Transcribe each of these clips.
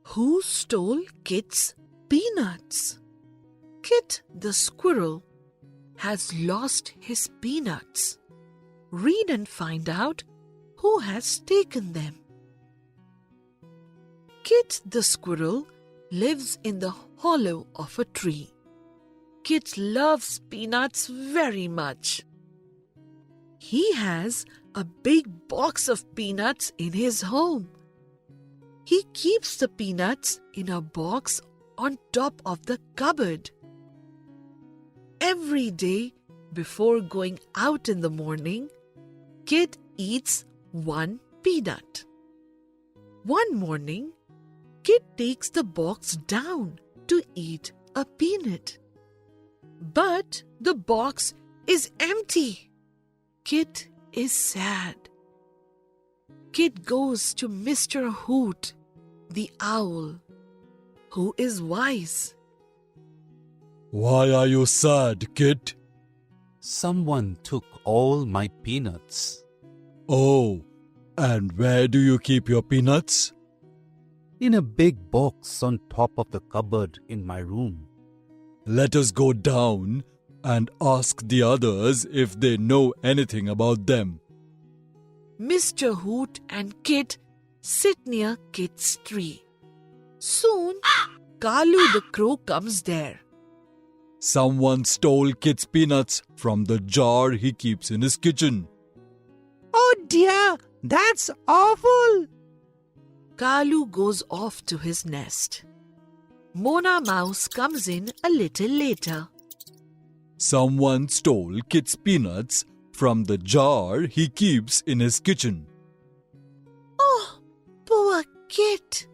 Who stole Kit's peanuts? Kit the squirrel has lost his peanuts. Read and find out who has taken them. Kit the squirrel lives in the hollow of a tree. Kit loves peanuts very much. He has a big box of peanuts in his home. He keeps the peanuts in a box on top of the cupboard. Every day before going out in the morning, Kit eats one peanut. One morning, Kit takes the box down to eat a peanut. But the box is empty. Kit is sad. Kit goes to Mr. Hoot, the owl, who is wise. Why are you sad, Kit? Someone took all my peanuts. Oh, and where do you keep your peanuts? In a big box on top of the cupboard in my room. Let us go down and ask the others if they know anything about them. Mr. Hoot and Kit sit near Kit's tree. Soon, Kalu the crow comes there. Someone stole Kit's peanuts from the jar he keeps in his kitchen. Oh dear, that's awful. Kalu goes off to his nest. Mona Mouse comes in a little later. Someone stole Kit's peanuts from the jar he keeps in his kitchen. Oh, poor Kit.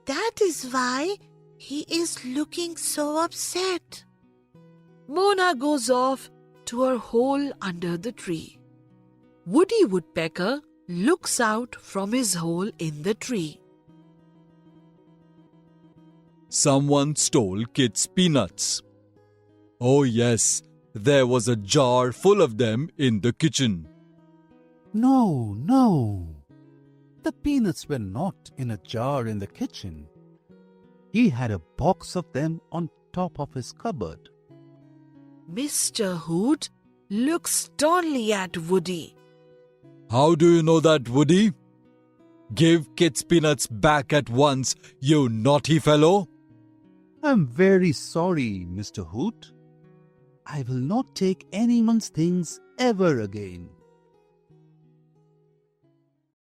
That is why he is looking so upset. Mona goes off to her hole under the tree. Woody Woodpecker looks out from his hole in the tree. Someone stole Kit's peanuts. Oh yes, there was a jar full of them in the kitchen. No, no. The peanuts were not in a jar in the kitchen. He had a box of them on top of his cupboard. Mr. Hoot looks sternly at Woody. How do you know that, Woody? Give Kit's peanuts back at once, you naughty fellow. I'm very sorry, Mr. Hoot. I will not take anyone's things ever again.